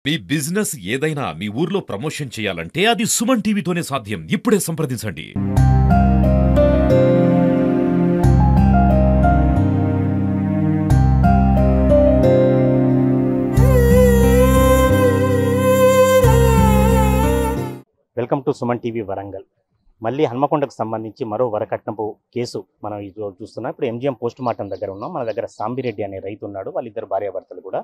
మీ business ఏదైనా మీ ఊర్లో promotion చేయాలంటే అది సుమన్ టీవీతోనే సాధ్యం. ఇప్పుడే సంప్రదించండి. Welcome to Suman TV Warangal. మళ్ళీ హన్మకొండకు సంబంధించి మరో వరకట్నపు కేసు మనం చూస్తున్నాం. ఇప్పుడు ఎంజిఎం పోస్ట్ మార్టం దగ్గర ఉన్నాం. మన దగ్గర సాంబిరెడ్డి అనే రైతు ఉన్నాడు. వాళ్ళిద్దరు భార్యాభర్తలు కూడా.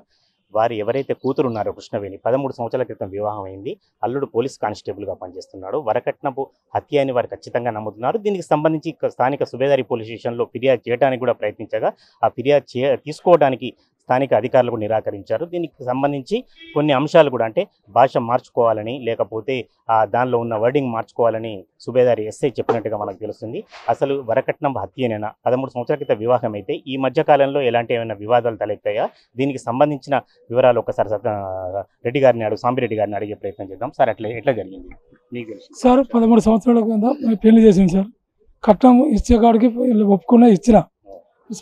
వారు ఎవరైతే కూతురు ఉన్నారో కృష్ణవేణి 13 సంవత్సరాల క్రితం వివాహం అయింది. అల్లుడు పోలీస్ కానిస్టేబుల్గా పనిచేస్తున్నాడు. వరకట్నపు హత్య అని వారు ఖచ్చితంగా నమ్ముతున్నారు. దీనికి సంబంధించి స్థానిక సుబేదారి పోలీస్ స్టేషన్లో ఫిర్యాదు చేయడానికి కూడా ప్రయత్నించగా ఆ ఫిర్యాదు తీసుకోవడానికి స్థానిక అధికారులు కూడా నిరాకరించారు. దీనికి సంబంధించి కొన్ని అంశాలు కూడా, అంటే భాష మార్చుకోవాలని, లేకపోతే దానిలో ఉన్న వర్డింగ్ మార్చుకోవాలని సుబేదారి ఎస్ఐ చెప్పినట్టుగా మనకు తెలుస్తుంది. అసలు వరకట్నం హత్యనేనా? 13 సంవత్సరాల క్రితం వివాహం అయితే ఈ మధ్యకాలంలో ఎలాంటి ఏమైనా వివాదాలు తలెత్తాయా? దీనికి సంబంధించిన వివరాలు ఒకసారి రెడ్డి గారిని సాంబిరెడ్డి గారిని అడిగే ప్రయత్నం చేద్దాం. సార్, ఎట్లా జరిగింది మీకు తెలుసు? సార్ 13 సంవత్సరాల కింద పెళ్లి చేసింది సార్. కట్నం ఇచ్చే కాడికి ఒప్పుకున్నా, ఇచ్చిన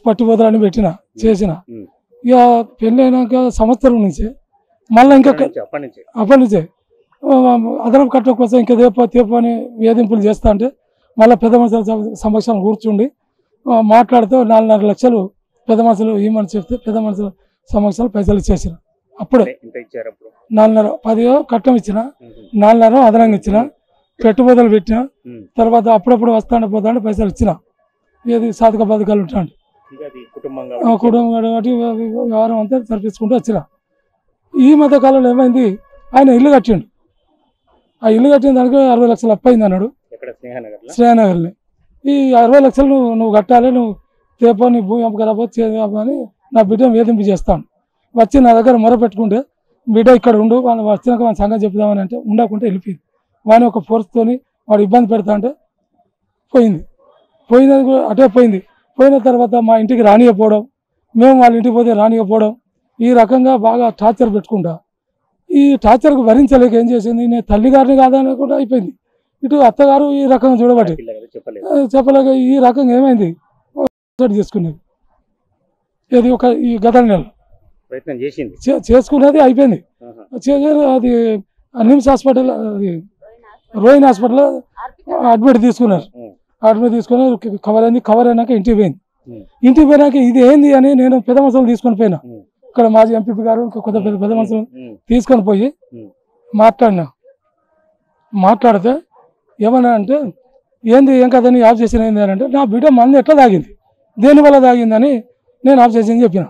పట్టుబోదలని పెట్టిన చేసిన. ఇక పెళ్ళి అయినాక సంవత్సరం నుంచి మళ్ళీ ఇంకా అప్పటి నుంచే అదనపు కట్నం కోసం ఇంకా తేప అని వేధింపులు చేస్తా అంటే మళ్ళీ పెద్ద మనుషుల సమక్షంలో కూర్చుండి మాట్లాడితే 4.5 లక్షలు పెద్ద మనుషులు ఇవ్వమని చెప్తే పెద్ద మనుషుల సమక్షంలో పైసలు ఇచ్చేసిన. అప్పుడే 4.5 10 కట్నం ఇచ్చిన, 4.5 అదనంగా ఇచ్చిన, పెట్టుబడులు పెట్టిన. తర్వాత అప్పుడప్పుడు వస్తాండే పోతాంటే పైసలు ఇచ్చిన. ఏది సాధక బాధకాలు ఉంటాండి కుటుంబం కాబట్టి వ్యవహారం అంతా జరిపించుకుంటూ వచ్చిన. ఈ మధ్య కాలంలో ఏమైంది, ఆయన ఇల్లు కట్టిండు. ఆ ఇల్లు కట్టిన దానికి 60 లక్షలు అప్పయింది అన్నాడు శ్రేయానగర్ని. ఈ 60 లక్షలు నువ్వు కట్టాలి, నువ్వు తేపో, నీ భూమి అమ్మకరాబోతే అని నా బిడ్డ వేధింపు చేస్తాను. వచ్చి నా దగ్గర మొర పెట్టుకుంటే, బిడ్డ ఇక్కడ ఉండు, వాళ్ళు వచ్చినాక మన సంగతి చెప్దామని అంటే ఉండకుంటే వెళ్ళిపోయింది. వాని ఒక ఫోర్స్తోని వాడు ఇబ్బంది పెడతా అంటే పోయినది అటే పోయింది. పోయిన తర్వాత మా ఇంటికి రానియకపోవడం, మేము వాళ్ళ ఇంటికి పోతే రానియకపోవడం, ఈ రకంగా బాగా టార్చర్ పెట్టుకుంటా. ఈ టార్చర్కు భరించలేక ఏం చేసింది, నేను తల్లిగారిని కాదని కూడా అయిపోయింది. ఇటు అత్తగారు ఈ రకంగా చూడబట్టి చెప్పలేక ఈ రకంగా ఏమైంది చేసుకునేది. ఇది ఈ గత నెల చేసుకునేది అయిపోయింది. అది నిమ్స్ హాస్పిటల్, అది రోహిణి హాస్పిటల్లో అడ్మిట్ తీసుకున్నారు. అడ్మిట్ తీసుకుని కవర్ అయింది. కవర్ అయినాక ఇంటికి పోయింది. ఇంటికి పోయినాక ఇది ఏంది అని నేను పెద్ద మనుషులు తీసుకొని పోయినా. ఇక్కడ మాజీ ఎంపీ గారు ఇంకా కొత్త పెద్ద మనుషులు తీసుకొని పోయి మాట్లాడితే ఏమన్నా అంటే, ఏంది ఏం కదని ఆఫ్ చేసిన ఏంది అని అంటే, నా బిడ్డ మంది ఎట్లా తాగింది, దేనివల్ల తాగిందని నేను ఆఫ్ చేసింది చెప్పిన.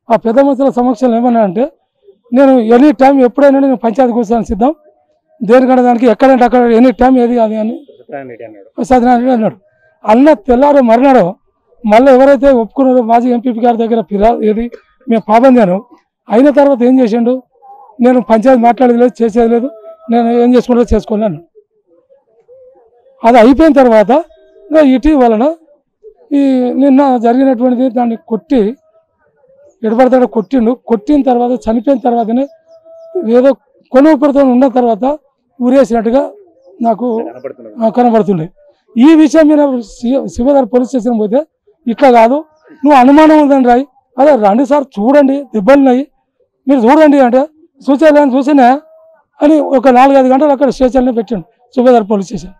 ఆ పెద్ద మనుషుల సమక్షంలో ఏమన్నా అంటే, నేను ఎనీ టైం ఎప్పుడైనా నేను పంచాయతీ కూర్చొని సిద్ధం, దేనికంటే దానికి ఎక్కడంటే అక్కడ ఎనీ టైం ఏది అది అని సత్యనారాయణ అన్నాడు. అన్న తెల్లారో మర్నాడో మళ్ళీ ఎవరైతే ఒప్పుకున్నారో మాజీ ఎంపీ గారి దగ్గర ఏది మేము పాబందాను అయిన తర్వాత ఏం చేసిండు, నేను పంచాయతీ మాట్లాడేది లేదు, చేసేది లేదు, నేను ఏం చేసుకుంటా చేసుకోలేను. అది అయిపోయిన తర్వాత ఇటీవలన ఈ నిన్న జరిగినటువంటిది దాన్ని కొట్టి ఎడబడతాడు కొట్టిండు. కొట్టిన తర్వాత చనిపోయిన తర్వాతనే ఏదో కొనుగోలుతో ఉన్న తర్వాత ఊరేసినట్టుగా నాకు కనబడుతుండే. ఈ విషయం మీద శివదారి పోలీస్ స్టేషన్ పోతే, ఇట్లా కాదు, నువ్వు అనుమానం ఉందని రాయి, అదే రండి సార్ చూడండి, దెబ్బలున్నాయి, మీరు చూడండి అంటే చూసేయాలని చూసినా అని ఒక 4-5 గంటలు అక్కడ స్టేషన్లో పెట్టిండు శివదారి పోలీస్ స్టేషన్.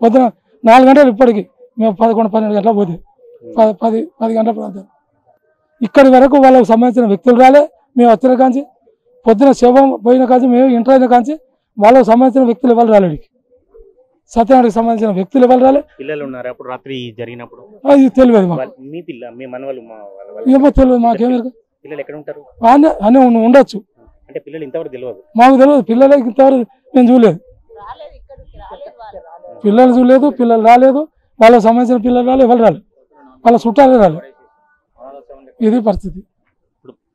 పొద్దున 4 గంటలు, ఇప్పటికి మేము 11-12 గంటలకు పోతే 10 గంటల ప్రాంతం. ఇక్కడి వరకు వాళ్ళకు సంబంధించిన వ్యక్తులు రాలే. మేము వచ్చిన కాంచి పొద్దున శవం పోయిన కాంచి మేము ఇంటర్ అయిన కాంచి వాళ్ళకు సంబంధించిన వ్యక్తులు ఎవరు రాలేడు. సత్యనారాయణకి సంబంధించిన వ్యక్తులు ఎవరు రాలే. పిల్లలు ఉన్నారు అప్పుడు రాత్రి జరిగినప్పుడు? అది తెలియదు మాకు. ఏమో తెలియదు మాకేమీ. అనే ఉండొచ్చు, మాకు తెలియదు. పిల్లలకి ఇంతవరకు మేము చూడలేదు. పిల్లలు చూడలేదు, పిల్లలు రాలేదు, వాళ్ళకి సంబంధించిన పిల్లలు రాలేదు, ఎవరు రాలేదు, వాళ్ళ చుట్టాలే రాలేదు. ఇది పరిస్థితి.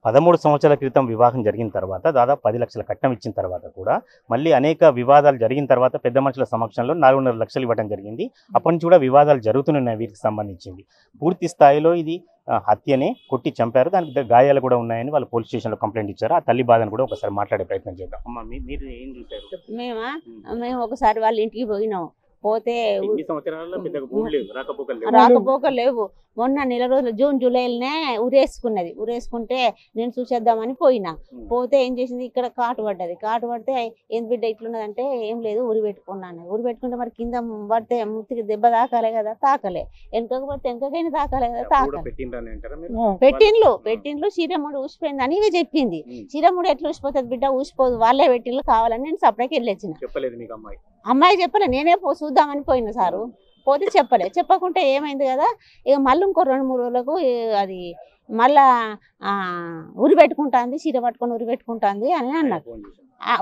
13 సంవత్సరాల క్రితం వివాహం జరిగిన తర్వాత దాదాపు 10 లక్షల కట్నం ఇచ్చిన తర్వాత కూడా మళ్ళీ అనేక వివాదాలు జరిగిన తర్వాత పెద్ద మనుషుల సమక్షంలో 4.5 లక్షలు ఇవ్వడం జరిగింది. అప్పటి నుంచి కూడా వివాదాలు జరుగుతున్నాయి వీరికి సంబంధించింది. పూర్తి స్థాయిలో ఇది హత్యనే, కొట్టి చంపారు, దానికి గాయాలు కూడా ఉన్నాయని వాళ్ళు పోలీస్ స్టేషన్లో కంప్లైంట్ ఇచ్చారు. ఆ తల్లి బాధను కూడా ఒకసారి మాట్లాడే ప్రయత్నం చేద్దాం. అమ్మ, మీరు ఏం చూసారు? మేము ఒకసారి వాళ్ళ ఇంటికి పోయినాం. పోతే రాకపోకలు లేవు. మొన్న నెల రోజులు జూన్ జూలైలోనే ఉరేసుకుంటే నేను చూసేద్దామని పోయినా. పోతే ఏం చేసింది, ఇక్కడ కాటు పడ్డది. కాటు పడితే ఏం బిడ్డ ఇట్లున్నదంటే ఏం లేదు ఉరి పెట్టుకున్నాను. ఉరి పెట్టుకుంటే మరి కింద పడితే ముత్తికి దెబ్బ తాకాలే కదా, తాకలే. వెనకకు పడితే వెనకకైనా తాకాలే కదా, తాకలే. పెట్టిండ్లు చీరముడు ఊసిపోయిందని ఇవి చెప్పింది. చీరముడు ఎట్లా ఊసిపోతుంది బిడ్డ, ఊసిపోదు, వాళ్ళే పెట్టిండ్లు కావాలని నేను సపరేట్కి వెళ్ళొచ్చిన. అమ్మాయి చెప్పలే, నేనే చూద్దామని పోయిన సారు. పోతే చెప్పకుంటే ఏమైంది కదా, ఇక మళ్ళీ ఇంకో 2-3 రోజులకు అది మళ్ళా ఉరి పెట్టుకుంటుంది, చీర పట్టుకొని ఉరి పెట్టుకుంటుంది అని అన్నారు.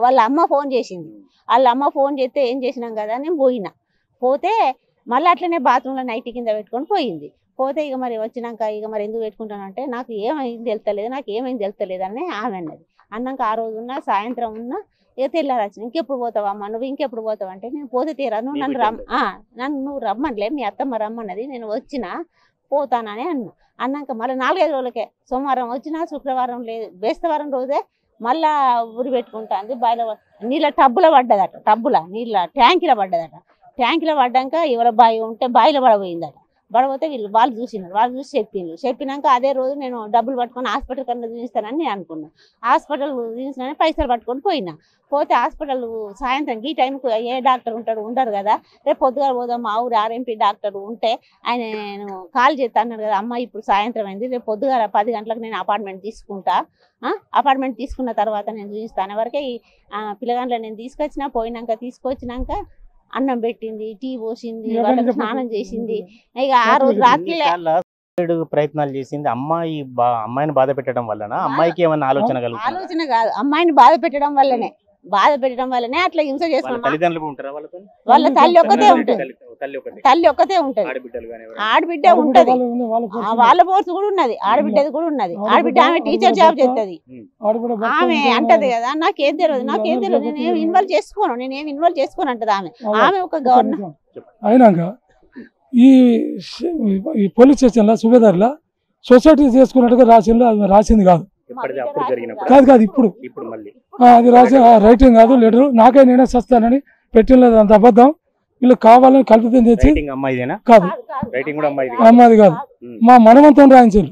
వాళ్ళ అమ్మ ఫోన్ చేసింది. వాళ్ళ అమ్మ ఫోన్ చేస్తే ఏం చేసినాం కదా నేను పోతే మళ్ళీ అట్లనే బాత్రూంలో నైట్ కింద పెట్టుకొని పోయింది. పోతే ఇక మరి వచ్చినాక ఇక మరి ఎందుకు పెట్టుకుంటానంటే నాకు ఏమైంది తెలుస్తలేదు అని ఆమె అన్నది. అన్నాక ఆ రోజు ఉన్న సాయంత్రం ఉన్న ఇక తెల్లారు వచ్చిన. ఇంకెప్పుడు పోతావమ్మా నువ్వు, ఇంకెప్పుడు పోతావు అంటే నేను పోతే తీరా నువ్వు నన్ను రమ్మనిలే, మీ అత్తమ్మ రమ్మన్నది, నేను వచ్చినా పోతానని అన్నాక మళ్ళీ 4-5 రోజులకే సోమవారం వచ్చినా శుక్రవారం లేదు, బేస్తవారం రోజే మళ్ళా ఉరి పెట్టుకుంటాంది. నీళ్ళ టబ్బులో పడ్డదట, నీళ్ళ ట్యాంకీలో పడ్డదట. ట్యాంకీలో పడ్డాక ఎవరి బావి ఉంటే బావిలో పడబోయిందట. పడబోతే వాళ్ళు చూసి చెప్పినాక అదే రోజు నేను డబ్బులు పట్టుకొని హాస్పిటల్ కన్నా చూపిస్తానని నేను అనుకున్నా. హాస్పిటల్ చూపించానని పైసలు పట్టుకొని పోతే హాస్పిటల్ సాయంత్రం ఈ టైంకు ఏ డాక్టర్ ఉండరు కదా, రేపు పొద్దుగా పోదాం మా ఊరు ఆర్ఎంపీ డాక్టర్ ఉంటే ఆయన నేను కాల్ చేస్తా అన్నాడు కదా, అమ్మ ఇప్పుడు సాయంత్రం అయింది, రేపు పొద్దుగా 10 గంటలకు నేను అపార్ట్మెంట్ తీసుకుంటా, అపార్ట్మెంట్ తీసుకున్న తర్వాత నేను చూపిస్తాను. వరకే ఈ పిల్లగాండ్లో నేను తీసుకొచ్చినాక అన్నం పెట్టింది, టీ పోసింది, వాళ్ళకి స్నానం చేసింది. ఇక ఆ రోజు రాత్రి ప్రయత్నాలు చేసింది. అమ్మాయిని బాధ పెట్టడం వల్లనా, అమ్మాయికి ఏమన్నా ఆలోచన కాదు, అమ్మాయిని బాధ పెట్టడం వల్లనే అట్లా హింస చేస్తున్నాం. వాళ్ళ తల్లి ఒక్కతే ఉంటుంది, ఆడబిడ్డ ఉంటది, వాళ్ళ పోర్సు కూడా ఉన్నది, ఆడబిడ్డది కూడా ఉన్నది. ఆడబిడ్డ ఆమె టీచర్ జాబ్ చేస్తుంది. ఆమె అంటది కదా నాకేం తెలియదు నేనేం ఇన్వాల్వ్ చేసుకోను అంటది ఆమె ఒక గవర్నర్. అయినాక ఈ పోలీస్ స్టేషన్లో సుబేదార్లో సొసైటీ చేసుకున్నట్టుగా రాసింది కాదు ఇప్పుడు అది రాసి రైటింగ్ కాదు లెటర్. నాకే నేనే చస్తానని పెట్టినలేదు, అంత అబద్ధం. వీళ్ళు కావాలని కల్పితం తెచ్చి కాదు, అమ్మాది కాదు, మా మనవంతం రాయించారు.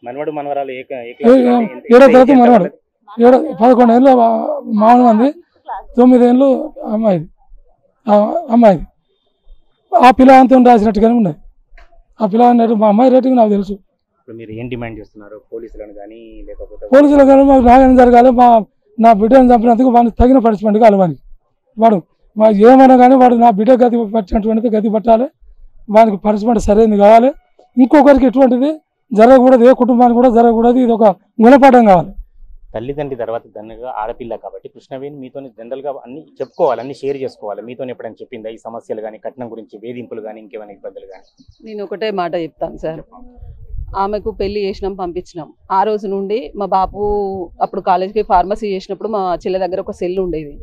7వ తరగతి మనవాడు, 11 ఏళ్ళు మానవంది, 9 ఏళ్ళు అమ్మాయిది. ఆ పిల్లవంతం రాసినట్టుగానే ఉన్నది. ఆ పిల్లవాడి మా అమ్మాయి రేటింగ్ నాకు తెలుసు. మీరు ఏం డిమాండ్ చేస్తున్నారు? పోలీసులను కానీ మాకు న్యాయం జరగాలి. నా బిడ్డను చంపినందుకు వాడిని తగిన పనిష్మెంట్ కావాలి. వాడు మాకు ఏమన్నా కానీ వాడు నా బిడ్డ గతి పట్టినటువంటిది గతి పట్టాలి, వానికి పనిష్మెంట్ సరైనది కావాలి. ఇంకొకరికి ఎటువంటిది జరగకూడదు, ఏ కుటుంబానికి కూడా జరగకూడదు. ఇది ఒక గుణపాఠం కావాలి. తల్లిదండ్రి తర్వాత దండగా ఆడపిల్ల కాబట్టి కృష్ణవేణి మీతో జనరల్గా అన్ని చెప్పుకోవాలి, అన్ని షేర్ చేసుకోవాలి. మీతో ఎప్పుడైనా చెప్పిందా ఈ సమస్యలు కానీ, కట్నం గురించి, వేధింపులు కానీ, ఇంకేమైనా ఇబ్బందులు కానీ? నేను ఒకటే మాట చెప్తాను సార్. ఆమెకు పెళ్లి చేసినాం, పంపించినాం. ఆ రోజు నుండి మా బాపు అప్పుడు కాలేజీకి ఫార్మసీ చేసినప్పుడు మా చెల్లె దగ్గర ఒక సెల్ ఉండేది,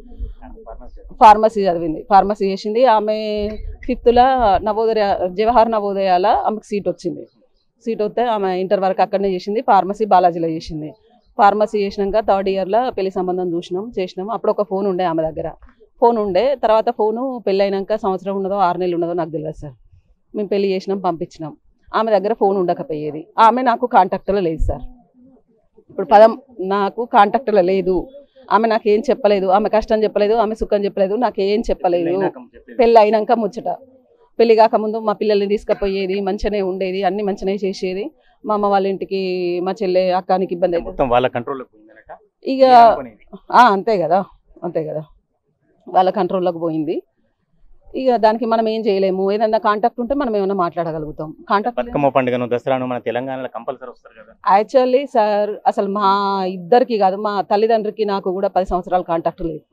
ఫార్మసీ చదివింది, ఫార్మసీ చేసింది. ఆమె 5th నవోదయ జవహర్ నవోదయాల ఆమెకు సీట్ వచ్చింది. సీట్ వస్తే ఆమె ఇంటర్ వరకు అక్కడనే చేసింది. ఫార్మసీ బాలాజీలో చేసింది. ఫార్మసీ చేసినాక 3rd ఇయర్లో పెళ్లి సంబంధం చేసినాం. అప్పుడు ఒక ఫోన్ ఉండే ఆమె దగ్గర, తర్వాత ఫోను పెళ్ళి అయినాక సంవత్సరం ఉన్నదో 6 నెలలు ఉన్నదో నాకు తెలియదు సార్. మేము పెళ్లి చేసినాం, పంపించినాం. ఆమె దగ్గర ఫోన్ ఉండకపోయేది. ఆమె నాకు కాంటాక్ట్లో లేదు సార్. ఇప్పుడు నాకు కాంటాక్ట్లో లేదు. ఆమె నాకేం చెప్పలేదు, ఆమె కష్టం చెప్పలేదు, ఆమె సుఖం చెప్పలేదు, నాకేం చెప్పలేదు. పెళ్ళి అయినాక ముచ్చట, పెళ్లి కాకముందు మా పిల్లల్ని తీసుకుపోయేది, మంచిగానే ఉండేది, అన్ని మంచిగానే చేసేది. మా అమ్మ వాళ్ళ ఇంటికి మా చెల్లె అక్కానికి ఇబ్బంది అయితే ఇక అంతే కదా వాళ్ళ కంట్రోల్లోకి పోయింది. ఇక దానికి మనం ఏం చేయలేము. ఏదన్నా కాంటాక్ట్ ఉంటే మనం ఏమైనా మాట్లాడగలుగుతాం. యాక్చువల్లీ సార్ అసలు మా ఇద్దరికి కాదు, మా తల్లిదండ్రికి నాకు కూడా 10 సంవత్సరాల కాంటాక్ట్ లేదు.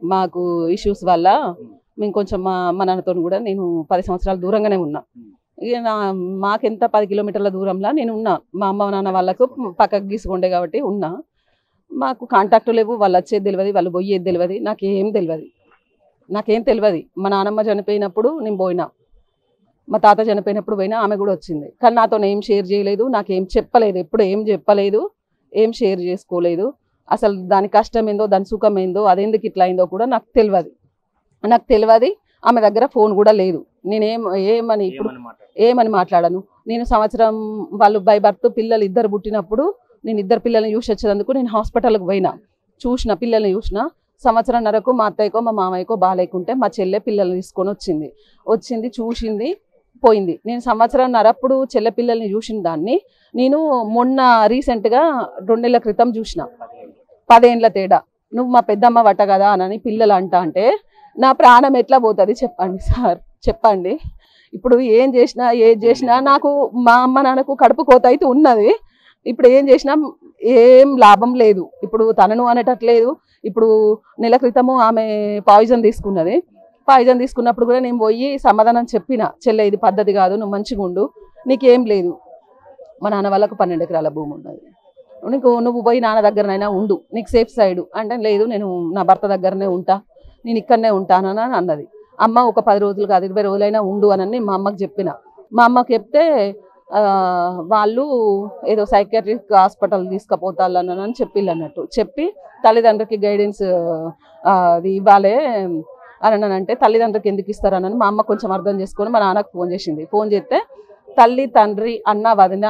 మాకు ఇష్యూస్ వల్ల మేము కొంచెం మా నాన్నతో కూడా నేను 10 సంవత్సరాల దూరంగానే ఉన్నా. ఇక మాకెంత 10 కిలోమీటర్ల దూరంలో నేను ఉన్నా. మా అమ్మ నాన్న వాళ్ళకు పక్కకు గీసుకుండే కాబట్టి ఉన్నా. మాకు కాంటాక్ట్ లేవు. వాళ్ళు వచ్చేది తెలియదు, వాళ్ళు పోయేది తెలియదు, నాకేం తెలియదు. మా నాన్నమ్మ చనిపోయినప్పుడు నేను పోయినా, మా తాత చనిపోయినప్పుడు పోయినా, ఆమె కూడా వచ్చింది. కానీ నాతో ఏం షేర్ చేయలేదు, నాకేం చెప్పలేదు, ఎప్పుడు ఏం చెప్పలేదు, ఏం షేర్ చేసుకోలేదు. అసలు దాని కష్టం ఏందో, దాని సుఖం ఏందో, అదెందుకు ఇట్లా అయిందో కూడా నాకు తెలియదు. ఆమె దగ్గర ఫోన్ కూడా లేదు. నేనేం ఏమని ఇప్పుడు ఏమని మాట్లాడను. నేను సంవత్సరం వాళ్ళు బై బర్త్ పిల్లలు ఇద్దరు పుట్టినప్పుడు నేను ఇద్దరు పిల్లల్ని చూసి వచ్చేందుకు నేను హాస్పిటల్కి పోయినా, చూసిన పిల్లల్ని చూసిన. సంవత్సరంన్నరకు మా అత్తయ్యకో మా మామయ్యకో బాగాలేకుంటే మా చెల్లె పిల్లల్ని తీసుకొని వచ్చింది చూసింది పోయింది. నేను సంవత్సరంన్నర అప్పుడు చెల్లె పిల్లల్ని చూసిన దాన్ని నేను మొన్న రీసెంట్గా 2 నెలల క్రితం చూసిన. 10 ఏండ్ల తేడా. నువ్వు మా పెద్దమ్మ వట్ట కదా అని పిల్లలు అంటే నా ప్రాణం ఎట్లా పోతుంది చెప్పండి సార్, చెప్పండి. ఇప్పుడు ఏం చేసినా ఏది చేసినా నాకు మా అమ్మ నాన్నకు కడుపు కోత అయితే ఉన్నది. ఇప్పుడు ఏం చేసినా ఏం లాభం లేదు. ఇప్పుడు తనను అనేటట్లేదు. ఇప్పుడు నెల క్రితము ఆమె పాయిజన్ తీసుకున్నది. పాయిజన్ తీసుకున్నప్పుడు కూడా నేను పోయి సమాధానం చెప్పిన, చెల్లె ఇది పద్ధతి కాదు, నువ్వు మంచిగా ఉండు, నీకేం లేదు. మా నాన్న వాళ్ళకు 12 ఎకరాల భూమి ఉన్నది, నువ్వు పోయి నాన్న దగ్గరనైనా ఉండు, నీకు సేఫ్ సైడ్ అంటే, లేదు నేను నా భర్త దగ్గరనే ఉంటా, నేను ఇక్కడనే ఉంటానని అన్నది. అమ్మ ఒక 10 రోజులు కాదు 20 రోజులైనా ఉండు అని మా అమ్మకి చెప్పిన. మా అమ్మకి చెప్తే వాళ్ళు ఏదో సైకియాట్రిక్ హాస్పిటల్ తీసుకుపోతాలని చెప్పిల్లన్నట్టు. చెప్పి తల్లిదండ్రులకి గైడెన్స్ అది ఇవ్వాలి అని అంటే, తల్లిదండ్రులకి ఎందుకు ఇస్తారని మా అమ్మ కొంచెం అర్థం చేసుకొని మా నాన్నకు ఫోన్ చేసింది. ఫోన్ చేస్తే తల్లి తండ్రి అన్న వదిన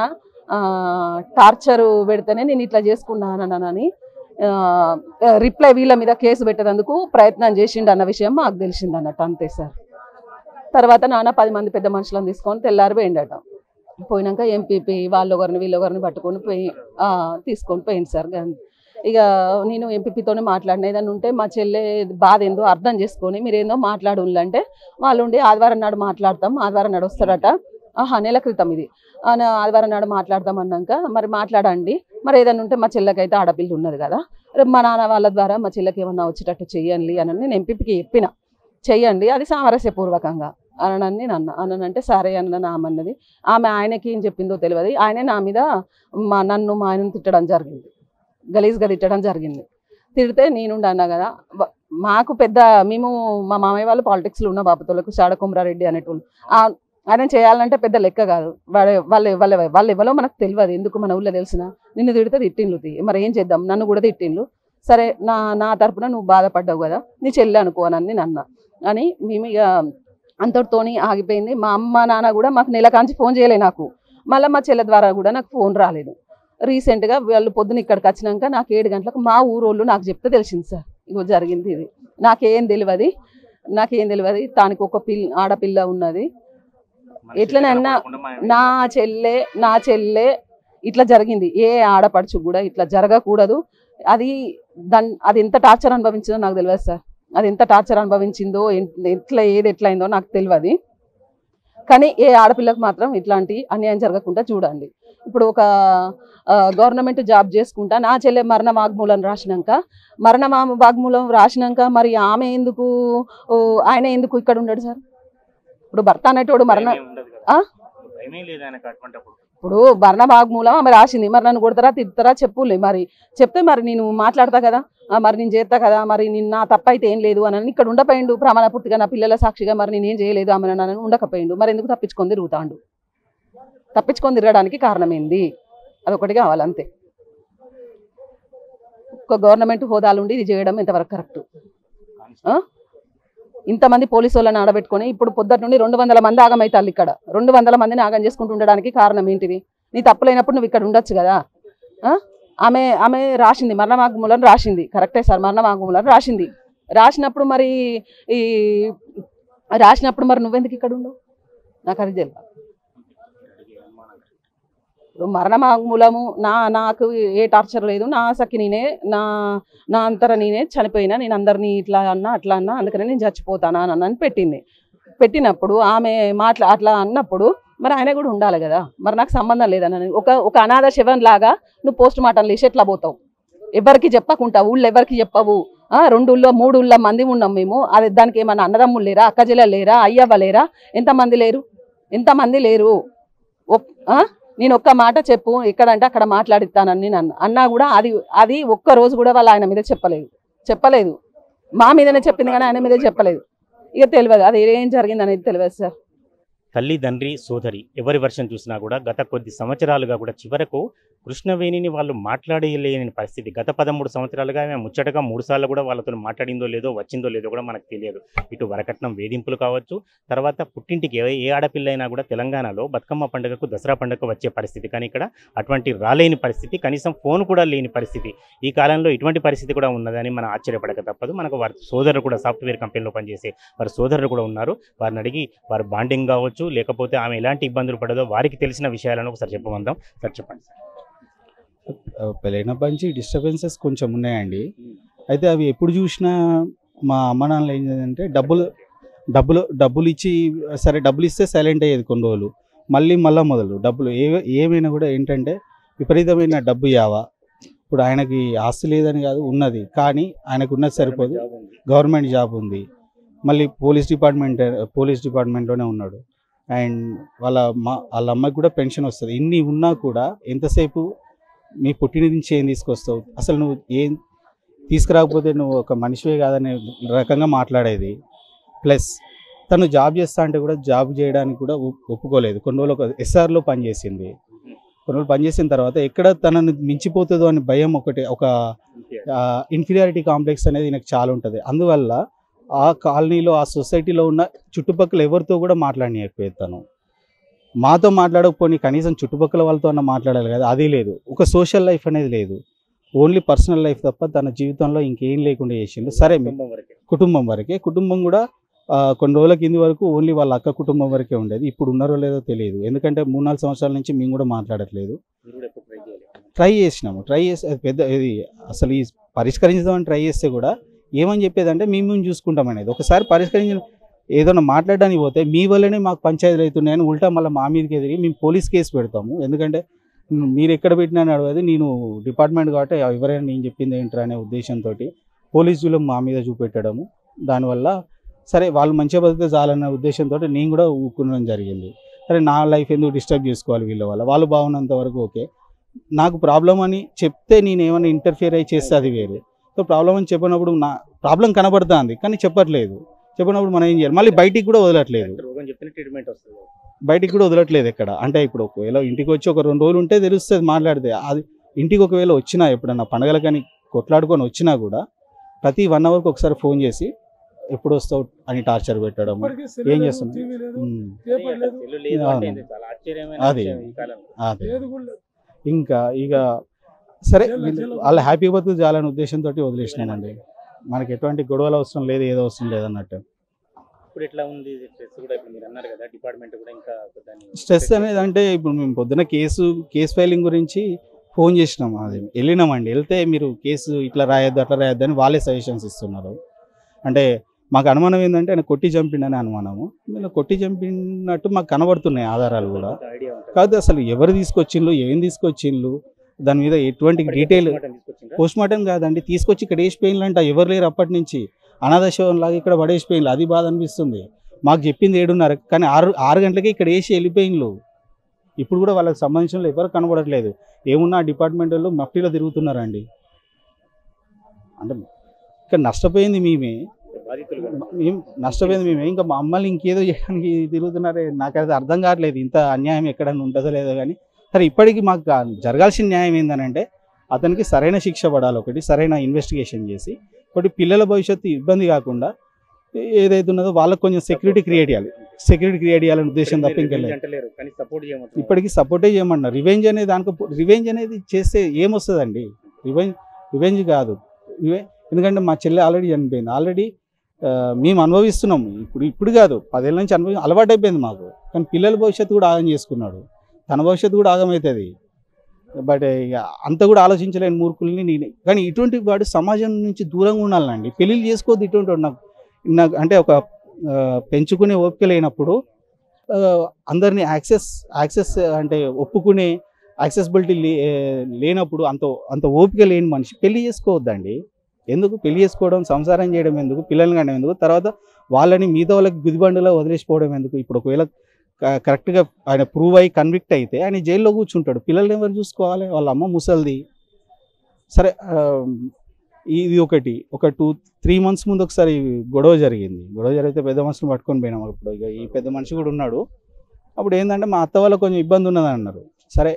టార్చరు పెడితేనే నేను ఇట్లా చేసుకున్నానని రిప్లై వీళ్ళ మీద కేసు పెట్టేందుకు ప్రయత్నం చేసిండు అన్న విషయం మాకు తెలిసింది అన్నట్టు. అంతే సార్. తర్వాత నాన్న 10 మంది పెద్ద మనుషులను తీసుకొని తెల్లారి పోయిండట. పోయినాక ఎంపీపీ వాళ్ళొకరిని వీళ్ళొకరిని పట్టుకొని తీసుకొని పోయింది సార్. ఇక నేను ఎంపీపీతోనే మాట్లాడిన, ఏదైనా ఉంటే మా చెల్లె బాధ ఏందో అర్థం చేసుకొని మీరు ఏందో మాట్లాడుంటే వాళ్ళు ఉండి ఆదివారం నాడు మాట్లాడతాం, ఆదివారం నాడు వస్తారట. నెల క్రితం ఇది. ఆదివారం నాడు మాట్లాడతాం అన్నాక మరి మాట్లాడండి, మరి ఏదైనా ఉంటే మా చెల్లెకైతే ఆడపిల్ల ఉన్నది కదా, రేపు మా నాన్న వాళ్ళ ద్వారా మా చెల్లెకి ఏమన్నా వచ్చేటట్టు చెయ్యండి అని నేను ఎంపీపీకి చెప్పిన. చెయ్యండి అది సామరస్యపూర్వకంగా అని నేను అన్నానంటే సరే అన్న ఆమెన్నది. ఆమె ఆయనకి ఏం చెప్పిందో తెలియదు. ఆయనే నా మీద నన్ను మా ఆయనను తిట్టడం జరిగింది, గలీజ్గా తిట్టడం జరిగింది. తిడితే నేనుండి అన్నా కదా, మాకు పెద్ద మేము మా మామయ్య వాళ్ళు పాలిటిక్స్లో ఉన్న బాపతోళ్ళకు శాడకుమ్రారెడ్డి అనేటోళ్ళు. ఆయన చేయాలంటే పెద్ద లెక్క కాదు. వాళ్ళు ఎవరో మనకు తెలియదు, ఎందుకు మన ఊళ్ళో తెలిసిన. నిన్ను తిడితే తిట్టిండ్లు మరి ఏం చేద్దాం, నన్ను కూడా తిట్టిండ్లు. సరే నా తరపున నువ్వు బాధపడ్డావు కదా, నీ చెల్లి అనుకోనని నేను అన్నా అని మేము ఇక అంతటితోని ఆగిపోయింది. మా అమ్మ నాన్న కూడా మాకు నెల కాంచి ఫోన్ చేయలే నాకు. మళ్ళీ మా చెల్లె ద్వారా కూడా నాకు ఫోన్ రాలేదు. రీసెంట్గా వాళ్ళు పొద్దున ఇక్కడికి వచ్చినాక నాకు 7 గంటలకు మా ఊరోళ్ళు నాకు చెప్తే తెలిసింది సార్, ఇగో జరిగింది ఇది. నాకేం తెలియదు. దానికి ఒక ఆడపిల్ల ఉన్నది. ఎట్లనన్నా నా చెల్లె ఇట్లా జరిగింది. ఏ ఆడపడుచు కూడా ఇట్లా జరగకూడదు. అది ఎంత టార్చర్ అనుభవించిందో నాకు తెలియదు సార్. అది ఎంత టార్చర్ అనుభవించిందో ఎట్లయిందో నాకు తెలియదు. కానీ ఏ ఆడపిల్లకు మాత్రం ఇట్లాంటి అన్యాయం జరగకుండా చూడండి. ఇప్పుడు ఒక గవర్నమెంట్ జాబ్ చేసుకుంటా నా చెల్లె మరణ వాగ్మూలం రాసినాక మరి ఆమె ఎందుకు ఆయన ఎందుకు ఇక్కడ ఉండడు సార్? ఇప్పుడు భర్త అనేటోడు ఇప్పుడు మరణ వాగ్మూలం ఆమె రాసింది, మరి నన్ను కొడతారా తిడతారా చెప్పులే, మరి చెప్తే మరి నేను మాట్లాడతా కదా, మరి నేను చేస్తా కదా, మరి నా తప్పైతే ఏం లేదు అని ఇక్కడ ఉండపోయిండు ప్రమాణ పూర్తిగా నా పిల్లల సాక్షిగా. మరి నేనేం చేయలేదు ఆమె నన్ను ఉండకపోయిండు, మరి ఎందుకు తప్పించుకొని తిరుగుతాండు? తప్పించుకొని తిరగడానికి కారణం ఏంది? అదొకటి కావాలంతే. ఒక గవర్నమెంట్ హోదాలుండి ఇది చేయడం ఎంతవరకు కరెక్ట్? ఇంతమంది పోలీసు వాళ్ళని ఆడబెట్టుకొని ఇప్పుడు పొద్దుట నుండి 200 మంది ఆగమవుతారు ఇక్కడ. 200 మందిని ఆగం చేసుకుంటూ ఉండడానికి కారణం ఏంటిది? నీ తప్పులైనప్పుడు నువ్వు ఇక్కడ ఉండొచ్చు కదా. ఆమె రాసింది మరణ వాగ్మూలం రాసింది, కరెక్టే సార్, మరణ వాగ్మూలం రాసినప్పుడు మరి నువ్వెందుకు ఇక్కడ ఉండవు? నాకు అది తెలియదు. ఇప్పుడు మరణ వాగ్మూలము నాకు ఏ టార్చర్ లేదు, నా ఆశకి నేనే నా అంతర నేనే చనిపోయినా, నేను అందరినీ ఇట్లా అన్నా అట్లా అన్నా అందుకనే నేను చచ్చిపోతానా అని పెట్టినప్పుడు ఆమె అట్లా అన్నప్పుడు మరి ఆయన కూడా ఉండాలి కదా. మరి నాకు సంబంధం లేదని ఒక అనాథ శవం లాగా నువ్వు పోస్ట్ మార్టం లేచి ఎట్లా పోతావు? ఎవరికి చెప్పకుండా ఊళ్ళో ఎవరికి చెప్పవు. 2 ఊళ్ళో 3 ఊళ్ళో మంది ఉన్నాం మేము. అది దానికి ఏమన్నా అన్నదమ్ములు లేరా, అక్కజెల్లెలు లేరా, అయ్యవ్వ లేరా? ఎంతమంది లేరు? నేను ఒక్క మాట చెప్పు ఎక్కడంటే అక్కడ మాట్లాడిస్తానని నేను అన్నా కూడా అది ఒక్క రోజు కూడా వాళ్ళు ఆయన మీద చెప్పలేదు. మా మీదనే చెప్పింది కానీ ఆయన మీద చెప్పలేదు. ఇక తెలియదు అది ఏం జరిగింది అనేది తెలియదు సార్. తల్లి తండ్రి సోదరి ఎవరి వర్షం చూసినా కూడా గత కొద్ది సంవత్సరాలుగా కూడా చివరకు కృష్ణవేణిని వాళ్ళు మాట్లాడలేని పరిస్థితి. గత 13 సంవత్సరాలుగా ఆమె ముచ్చటగా 3 సార్లు కూడా వాళ్ళతో మాట్లాడిందో లేదో, వచ్చిందో లేదో కూడా మనకు తెలియదు. ఇటు వరకట్నం వేధింపులు కావచ్చు, తర్వాత పుట్టింటికి ఏ ఆడపిల్ల అయినా కూడా తెలంగాణలో బతుకమ్మ పండుగకు, దసరా పండుగకు వచ్చే పరిస్థితి. కానీ ఇక్కడ అటువంటి రాలేని పరిస్థితి, కనీసం ఫోన్ కూడా లేని పరిస్థితి. ఈ కాలంలో ఇటువంటి పరిస్థితి కూడా ఉన్నదని మనం ఆశ్చర్యపడక తప్పదు. మనకు వారి సోదరులు కూడా సాఫ్ట్వేర్ కంపెనీలో పనిచేసే వారి సోదరులు కూడా ఉన్నారు. వారిని అడిగి వారి బాండింగ్ కావచ్చు, లేకపోతే ఆమె ఎలాంటి ఇబ్బందులు పడదో వారికి తెలిసిన విషయాలను ఒకసారి చెప్పమందాం. సార్ చెప్పండి సార్. పెళ్ళైన నుంచి డిస్టర్బెన్సెస్ కొంచెం ఉన్నాయండి. అయితే అవి ఎప్పుడు చూసినా మా అమ్మ నాన్నలు ఏం చేయాలంటే డబ్బులు ఇచ్చి, సరే డబ్బులు ఇస్తే సైలెంట్ అయ్యేది కొన్ని రోజులు, మళ్ళీ మొదలు డబ్బులు ఏమైనా కూడా ఏంటంటే విపరీతమైన డబ్బు యావా. ఇప్పుడు ఆయనకి ఆస్తి లేదని కాదు, ఉన్నది, కానీ ఆయనకు ఉన్నది సరిపోదు. గవర్నమెంట్ జాబ్ ఉంది, మళ్ళీ పోలీస్ డిపార్ట్మెంట్లోనే ఉన్నాడు. అండ్ వాళ్ళ అమ్మాయికి కూడా పెన్షన్ వస్తుంది. ఇన్ని ఉన్నా కూడా ఎంతసేపు మీ పుట్టిన నుంచి ఏం తీసుకొస్తావు, అసలు నువ్వు ఏం తీసుకురాకపోతే నువ్వు ఒక మనిషివే కాదనే రకంగా మాట్లాడేది. ప్లస్ తను జాబ్ చేస్తా అంటే కూడా జాబ్ చేయడానికి కూడా ఒప్పుకోలేదు. కొన్ని రోజులు ఒక ఎస్ఆర్లో పనిచేసింది. కొన్ని రోజులు పనిచేసిన తర్వాత ఎక్కడ తనను మించిపోతుందో అని భయం, ఒక ఇన్ఫీరియారిటీ కాంప్లెక్స్ అనేది నాకు చాలా ఉంటుంది. అందువల్ల ఆ కాలనీలో, ఆ సొసైటీలో ఉన్న చుట్టుపక్కల ఎవరితో కూడా మాట్లాడనీయకపోయేది. తను మాతో మాట్లాడకపోయి కనీసం చుట్టుపక్కల వాళ్ళతో అన్న మాట్లాడాలి కదా, అది లేదు. ఒక సోషల్ లైఫ్ అనేది లేదు, ఓన్లీ పర్సనల్ లైఫ్ తప్ప తన జీవితంలో ఇంకేం లేకుండా చేసిండు. సరే కుటుంబం వరకే, కుటుంబం కూడా కొన్ని రోజుల కింది వరకు ఓన్లీ వాళ్ళ అక్క కుటుంబం వరకే ఉండేది. ఇప్పుడు ఉన్నారో లేదో తెలియదు, ఎందుకంటే 3-4 సంవత్సరాల నుంచి మేము కూడా మాట్లాడట్లేదు. ట్రై చేసినాము, అది పెద్ద ఇది అసలు ఈ పరిష్కరించదామని ట్రై చేస్తే కూడా ఏమని చెప్పేదంటే మేము చూసుకుంటాం అనేది. ఒకసారి పరిష్కరించిన ఏదైనా మాట్లాడడానికి పోతే మీ వల్లనే మాకు పంచాయతీలు అవుతున్నాయని ఉల్టా మళ్ళీ మా మీదకి ఎదిరి మేము పోలీస్ కేసు పెడతాము. ఎందుకంటే మీరు ఎక్కడ పెట్టినా అడగదు, నేను డిపార్ట్మెంట్ కాబట్టి ఎవరైనా నేను చెప్పింది ఏంటరా అనే ఉద్దేశంతో పోలీసులు మా మీద చూపెట్టడము. దానివల్ల సరే వాళ్ళు మంచిగా బతికితే చాలన్న ఉద్దేశంతో నేను కూడా ఊరుకునడం జరిగింది. సరే నా లైఫ్ ఎందుకు డిస్టర్బ్ చేసుకోవాలి వీళ్ళ వల్ల, వాళ్ళు బాగున్నంత వరకు ఓకే. నాకు ప్రాబ్లం అని చెప్తే నేను ఏమైనా ఇంటర్ఫియర్ అయ్యి చేస్తే అది వేరు. సో ప్రాబ్లం అని చెప్పినప్పుడు నా ప్రాబ్లం కనబడుతుంది కానీ చెప్పట్లేదు. చెప్పినప్పుడు మనం ఏం చేయాలి, మళ్ళీ బయటికి కూడా వదలట్లేదు, ఎక్కడ అంటే ఇప్పుడు ఒకవేళ ఇంటికి వచ్చి ఒక 2 రోజులు ఉంటే తెలుస్తుంది మాట్లాడితే. అది ఇంటికి ఒకవేళ వచ్చినా ఎప్పుడన్నా పండగల కానీ కొట్లాడుకొని వచ్చినా కూడా ప్రతి 1 అవర్కి ఒకసారి ఫోన్ చేసి ఎప్పుడు వస్తావు అని టార్చర్ పెట్టడం. ఏం చేస్తున్నాం అదే ఇంకా ఇక సరే వాళ్ళ హ్యాపీ బతుకు చాలని ఉద్దేశంతో వదిలేసినామండి. మనకి ఎటువంటి గొడవలు అవసరం లేదు, ఏదో అవసరం లేదన్నట్టు. స్ట్రెస్ అనేది అంటే ఇప్పుడు మేము పొద్దున కేసు ఫైలింగ్ గురించి ఫోన్ చేసినాము, అది వెళ్ళినామండి. వెళ్తే మీరు కేసు ఇట్లా రాయొద్దు అట్లా రాయొద్దు అని వాళ్ళే సజెషన్స్ ఇస్తున్నారు. అంటే మాకు అనుమానం ఏంటంటే ఆయన కొట్టి చంపిండని అనుమానము. నేను కొట్టి చంపినట్టు మాకు కనబడుతున్నాయి ఆధారాలు కూడా. కాదు అసలు ఎవరు తీసుకొచ్చిండ్రు, ఏం తీసుకొచ్చిండ్రు, దాని మీద ఎటువంటి డీటెయిల్ పోస్ట్ మార్టం కాదండి, తీసుకొచ్చి ఇక్కడ వేసిపోయిన్లు అంట. ఎవరు లేరు అప్పటి నుంచి, అనాథశవం లాగా ఇక్కడ పడేసిపోయిన్లు. అది బాధ అనిపిస్తుంది. మాకు చెప్పింది 7:30 కానీ 6 గంటలకే ఇక్కడ వేసి వెళ్ళిపోయిన్లు. ఇప్పుడు కూడా వాళ్ళకి సంబంధించిన ఎవరు కనబడట్లేదు. ఏమున్నా డిపార్ట్మెంట్ వాళ్ళు మఫ్టీలో తిరుగుతున్నారండి. అంటే ఇక్కడ నష్టపోయింది మేమే, ఇంకా మా అమ్మల్ని ఇంకేదో చేయడానికి తిరుగుతున్నారే. నాకు అది అర్థం కావట్లేదు. ఇంత అన్యాయం ఎక్కడన్నా ఉంటుందో లేదో కానీ సరే ఇప్పటికీ మాకు జరగాల్సిన న్యాయం ఏంటంటే అతనికి సరైన శిక్ష పడాలి, ఒకటి సరైన ఇన్వెస్టిగేషన్ చేసి, ఒకటి పిల్లల భవిష్యత్తు ఇబ్బంది కాకుండా ఏదైతే ఉన్నదో వాళ్ళకి కొంచెం సెక్యూరిటీ క్రియేట్ చేయాలని ఉద్దేశం తప్ప ఇంకా లేదు. ఇప్పటికీ సపోర్టే చేయమన్నారు. రివెంజ్ అనేది చేస్తే ఏమొస్తుందండి? రివెంజ్ కాదు. ఎందుకంటే మా చెల్లె ఆల్రెడీ చనిపోయింది. ఆల్రెడీ మేము అనుభవిస్తున్నాము. ఇప్పుడు కాదు, 10 ఏళ్ళ నుంచి అలవాటు అయిపోయింది మాకు. కానీ పిల్లల భవిష్యత్తు కూడా ఆగం చేసుకున్నాడు, తన భవిష్యత్తు కూడా ఆగమవుతుంది. బట్ ఇక అంత కూడా ఆలోచించలేని మూర్ఖుల్ని నేనే. కానీ ఇటువంటి వాడు సమాజం నుంచి దూరంగా ఉండాలండి. పెళ్ళిళ్ళు చేసుకోవద్దు ఇటువంటి వాడు. నాకు అంటే ఒక పెంచుకునే ఓపిక లేనప్పుడు, అందరినీ యాక్సెస్ అంటే ఒప్పుకునే యాక్సెసిబిలిటీ లేనప్పుడు, అంత ఓపిక లేని మనిషి పెళ్లి చేసుకోవద్దండి. ఎందుకు పెళ్లి చేసుకోవడం, సంసారం చేయడం ఎందుకు, పిల్లల్ని కానీ ఎందుకు, తర్వాత వాళ్ళని మిగతా వాళ్ళకి గుదిబండులో వదిలేసిపోవడం ఎందుకు? ఇప్పుడు ఒకవేళ కరెక్ట్గా ఆయన ప్రూవ్ అయ్యి కన్విక్ట్ అయితే ఆయన జైల్లో కూర్చుంటాడు. పిల్లల్ని ఎవరు చూసుకోవాలి? వాళ్ళ అమ్మ ముసలిది. సరే ఇది ఒక 2-3 months ముందు ఒకసారి గొడవ జరిగితే పెద్ద మనిషిని పట్టుకొని పోయినాం. అప్పుడు ఇక ఈ పెద్ద మనిషి కూడా ఉన్నాడు. అప్పుడు ఏంటంటే మా అత్త వాళ్ళకి కొంచెం ఇబ్బంది ఉన్నదని అన్నారు. సరే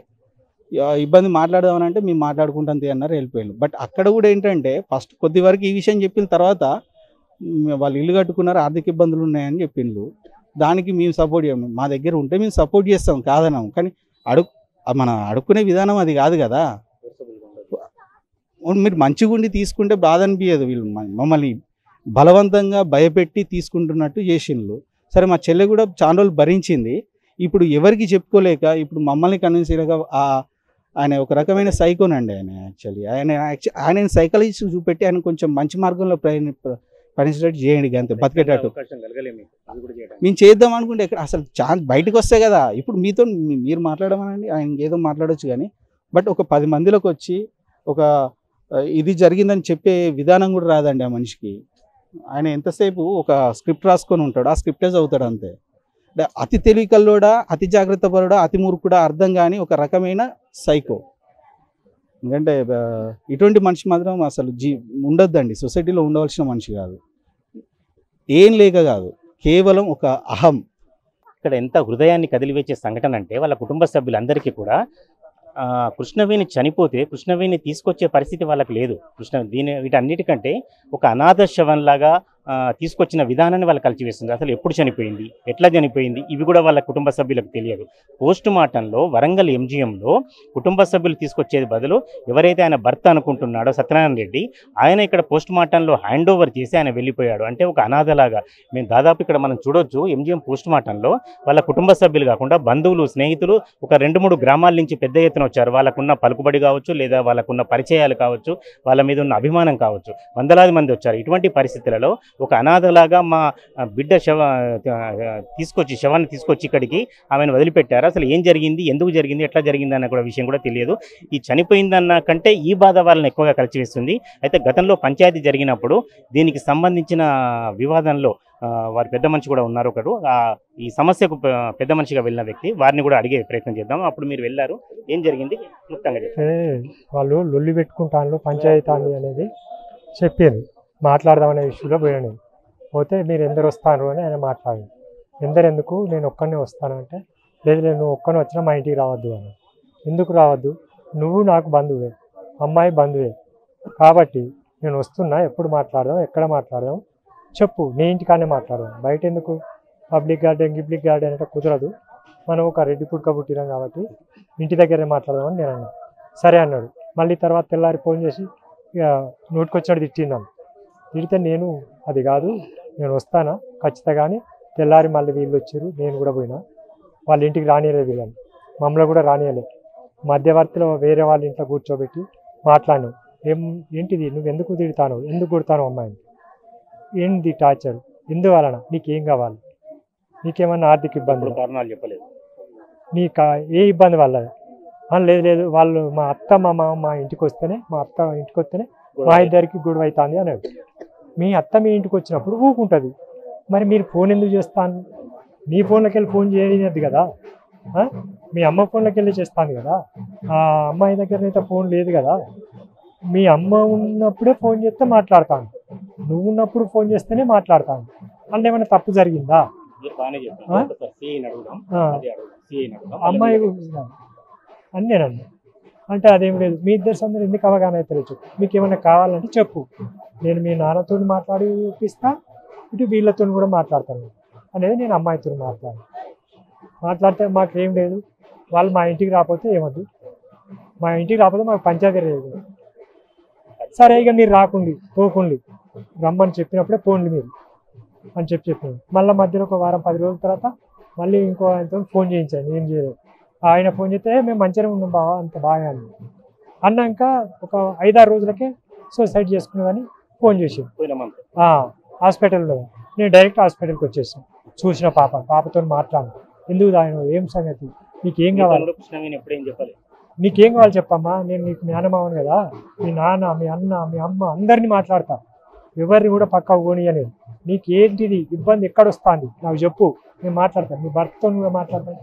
ఇబ్బంది మాట్లాడదామని అంటే మేము మాట్లాడుకుంటాం అన్నారు, వెళ్ళిపోయారు. బట్ అక్కడ కూడా ఏంటంటే ఫస్ట్ కొద్ది వరకు ఈ విషయం చెప్పిన తర్వాత వాళ్ళు ఇల్లు కట్టుకున్నారు, ఆర్థిక ఇబ్బందులు ఉన్నాయని చెప్పిండ్రు. దానికి మేము సపోర్ట్ చేయము. మా దగ్గర ఉంటే మేము సపోర్ట్ చేస్తాం, కాదన్నాం. కానీ మన అడుక్కునే విధానం అది కాదు కదా. మీరు మంచిగా ఉండి తీసుకుంటే బాధ అనిపించదు. వీళ్ళు మమ్మల్ని బలవంతంగా భయపెట్టి తీసుకుంటున్నట్టు చేసిండ్రు. సరే, మా చెల్లె కూడా చాలా రోజులు భరించింది. ఇప్పుడు ఎవరికి చెప్పుకోలేక ఇప్పుడు మమ్మల్ని కన్విన్స్ చేయలేక ఆయన ఒక రకమైన సైకోనండి. ఆయన సైకాలజిస్ట్ చూపెట్టి ఆయన కొంచెం మంచి మార్గంలో పనిచేటట్టు చేయండి, అంతే, బతికేటట్టు. మేము చేద్దాం అనుకుంటే ఎక్కడ అసలు బయటకు వస్తే కదా. ఇప్పుడు మీతో మీరు మాట్లాడమనండి, ఆయన ఏదో మాట్లాడవచ్చు. కానీ బట్ ఒక 10 మందిలోకి వచ్చి ఒక ఇది జరిగిందని చెప్పే విధానం కూడా రాదండి ఆ మనిషికి. ఆయన ఎంతసేపు ఒక స్క్రిప్ట్ రాసుకొని ఉంటాడు, ఆ స్క్రిప్టే చదువుతాడు అంతే. అతి తెలివికల్లోడా, అతి జాగ్రత్త పరుడా, అతి మూర్ఖుడా అర్థం కాని ఒక రకమైన సైకో. ఎందుకంటే ఇటువంటి మనిషి మాత్రం అసలు ఉండొద్దండి, సొసైటీలో ఉండవలసిన మనిషి కాదు. ఏం లేక కాదు, కేవలం ఒక అహం. ఇక్కడ ఎంత హృదయాన్ని కదిలివేసే సంఘటన అంటే వాళ్ళ కుటుంబ సభ్యులందరికీ కూడా కృష్ణవేణి చనిపోతే కృష్ణవేణి తీసుకొచ్చే పరిస్థితి వాళ్ళకి లేదు. వీటన్నిటికంటే ఒక అనాథ శవంలాగా తీసుకొచ్చిన విధానాన్ని వాళ్ళు కలిసివేస్తుంది. అసలు ఎప్పుడు చనిపోయింది, ఎట్లా చనిపోయింది, ఇవి కూడా వాళ్ళ కుటుంబ సభ్యులకు తెలియదు. పోస్ట్ మార్టంలో వరంగల్ ఎంజిఎంలో కుటుంబ సభ్యులు తీసుకొచ్చేది బదులు ఎవరైతే ఆయన భర్త అనుకుంటున్నాడో సత్యనారాయణ రెడ్డి, ఆయన ఇక్కడ పోస్ట్ మార్టంలో హ్యాండ్ ఓవర్ చేసి ఆయన వెళ్ళిపోయాడు. అంటే ఒక అనాథలాగా మేము దాదాపు ఇక్కడ మనం చూడొచ్చు. ఎంజిఎం పోస్ట్ మార్టంలో వాళ్ళ కుటుంబ సభ్యులు కాకుండా బంధువులు, స్నేహితులు ఒక 2-3 గ్రామాల నుంచి పెద్ద ఎత్తున వచ్చారు. వాళ్ళకున్న పలుకుబడి కావచ్చు, లేదా వాళ్ళకున్న పరిచయాలు కావచ్చు, వాళ్ళ మీద ఉన్న అభిమానం కావచ్చు, వందలాది మంది వచ్చారు. ఇటువంటి పరిస్థితులలో ఒక అనాథలాగా మా బిడ్డ శవాన్ని తీసుకొచ్చి ఇక్కడికి ఆమెను వదిలిపెట్టారు. అసలు ఏం జరిగింది, ఎందుకు జరిగింది, ఎట్లా జరిగింది అన్న కూడా విషయం కూడా తెలియదు. ఈ చనిపోయిందన్న కంటే ఈ బాధ వాళ్ళని ఎక్కువగా కలిసివేస్తుంది. అయితే గతంలో పంచాయతీ జరిగినప్పుడు దీనికి సంబంధించిన వివాదంలో వారి పెద్ద మనిషి కూడా ఉన్నారు ఒకరు. ఈ సమస్యకు పెద్ద మనిషిగా వెళ్ళిన వ్యక్తి, వారిని కూడా అడిగే ప్రయత్నం చేద్దాం. అప్పుడు మీరు వెళ్ళారు, ఏం జరిగింది క్లుప్తంగా చెప్పండి. వాళ్ళు లొల్లి పెట్టుకుంటాను పంచాయతీ అనేది చెప్పారు. మాట్లాడదామనే విషయంలో పోయాను. పోతే మీరు ఎందరు వస్తారు అని ఆయన మాట్లాడారు. ఎందుకు, నేను ఒక్కనే వస్తాను అంటే, లేదు లేదు, నువ్వు ఒక్కనే వచ్చినా మా ఇంటికి రావద్దు అని. ఎందుకు రావద్దు, నువ్వు నాకు బంధువే, అమ్మాయి బంధువే కాబట్టి నేను వస్తున్నా, ఎప్పుడు మాట్లాడదాం, ఎక్కడ మాట్లాడదాం చెప్పు, నీ ఇంటికానే మాట్లాడదాం, బయట ఎందుకు పబ్లిక్ గార్డెన్ అంటే కుదరదు, మనం ఒక రెడ్డి పుట్టుక పుట్టినాం కాబట్టి ఇంటి దగ్గరే మాట్లాడదామని నేను అన్నా. సరే అన్నాడు. మళ్ళీ తర్వాత తెల్లారి ఫోన్ చేసి ఇక నోటికొచ్చాడు తిట్టిందాం. తిడితే నేను అది కాదు, నేను వస్తానా ఖచ్చితంగా అని. తెల్లారి మళ్ళీ వీళ్ళు వచ్చారు, నేను కూడా పోయినా. వాళ్ళ ఇంటికి రానియలేదు, వీళ్ళని మమ్మల్ని కూడా రానియలేదు. మధ్యవర్తిలో వేరే వాళ్ళ ఇంట్లో కూర్చోబెట్టి మాట్లాడినావు. ఏంటిది, నువ్వు ఎందుకు తిడతాను, ఎందుకు కొడతాను అమ్మాయిని, ఏంటి టార్చర్, ఎందువలన, నీకేం కావాలి, నీకేమన్నా ఆర్థిక ఇబ్బందులు, కారణాలు చెప్పలేదు, నీకు ఏ ఇబ్బంది వల్ల? లేదు లేదు, వాళ్ళు మా అత్త మా మామ మా ఇంటికి వస్తేనే మా ఇద్దరికి గొడవ అవుతుంది అన్నాడు. మీ అత్త మీ ఇంటికి వచ్చినప్పుడు ఊకుంటుంది, మరి మీరు ఫోన్ ఎందుకు చేస్తాను? నీ ఫోన్లోకి వెళ్ళి ఫోన్ చేయలేదు కదా, మీ అమ్మ ఫోన్లోకి వెళ్ళి చేస్తాను కదా, ఆ అమ్మాయి దగ్గర అయితే ఫోన్ లేదు కదా. మీ అమ్మ ఉన్నప్పుడే ఫోన్ చేస్తే మాట్లాడతాను, నువ్వు ఉన్నప్పుడు ఫోన్ చేస్తేనే మాట్లాడతాను. అంటే ఏమైనా తప్పు జరిగిందా? అమ్మాయి అన్నేనండి. అంటే అదేం లేదు, మీ ఇద్దరు సందరూ ఎందుకు అవగాహన అయితే చెప్పు, మీకు ఏమైనా కావాలంటే చెప్పు, నేను మీ నాన్నతో మాట్లాడి ఇప్పిస్తా, ఇటు వీళ్ళతో కూడా మాట్లాడతాను అనేది నేను అమ్మాయితో మాట్లాడితే మాకేం లేదు, వాళ్ళు మా ఇంటికి రాకపోతే ఏమద్దు, మా ఇంటికి రాకపోతే మాకు పంచాయతీ లేదు. సరే ఇక మీరు రాకుండి పోకుండి, రమ్మని చెప్పినప్పుడే పోండి మీరు అని చెప్పాను. మళ్ళీ మధ్యలో ఒక వారం 10 రోజుల తర్వాత మళ్ళీ ఇంకో ఆయనతో ఫోన్ చేయించాను, ఏం చేయలేదు. ఆయన ఫోన్ చేస్తే మేము మంచిగానే ఉన్నాం బావా, అంత బాగా అన్నాక ఒక 5-6 రోజులకే సూసైడ్ చేసుకునేదని ఫోన్ చేసి హాస్పిటల్లో. నేను డైరెక్ట్ హాస్పిటల్కి వచ్చేసాను. చూసిన పాపతో మాట్లాడు, ఎందుకు ఆయన, ఏం సంగతి, నీకేం కావాలి, నీకేం కావాలి చెప్పమ్మా, నేను నీకు జ్ఞానమావను కదా, మీ నాన్న, మీ అన్న, మీ అమ్మ అందరినీ మాట్లాడతా, ఎవరిని కూడా పక్కకు పోనీయలేదు, నీకు ఏంటిది ఇబ్బంది, ఎక్కడ వస్తుంది నాకు చెప్పు, నేను మాట్లాడతాను, మీ భర్తతో కూడా మాట్లాడతాను.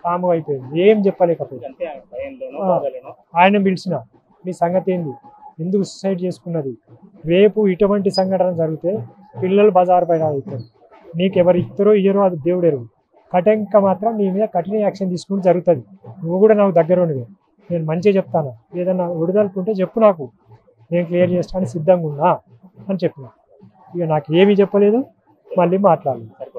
కాము అయిపోయింది, ఏం చెప్పలేకపోయింది. ఆయన పిలిచిన, మీ సంగతి ఏంది, ఎందుకు సూసైడ్ చేసుకున్నది, రేపు ఇటువంటి సంఘటన జరిగితే పిల్లలు బజారు పైన అవుతారు, నీకు ఎవరు ఇస్తారో ఇయ్యరో అది దేవుడు ఎరుగు, కఠినంగా మాత్రం నీ మీద కఠిన యాక్షన్ తీసుకుంటే జరుగుతుంది. నువ్వు కూడా నాకు దగ్గర ఉండివే, నేను మంచిగా చెప్తాను, ఏదన్నా విడుదలుకుంటే చెప్పు, నాకు నేను క్లియర్ చేస్తాను సిద్ధంగా ఉన్నా అని చెప్పిన. ఇక నాకు ఏమీ చెప్పలేదు, మళ్ళీ మాట్లాడలేదు.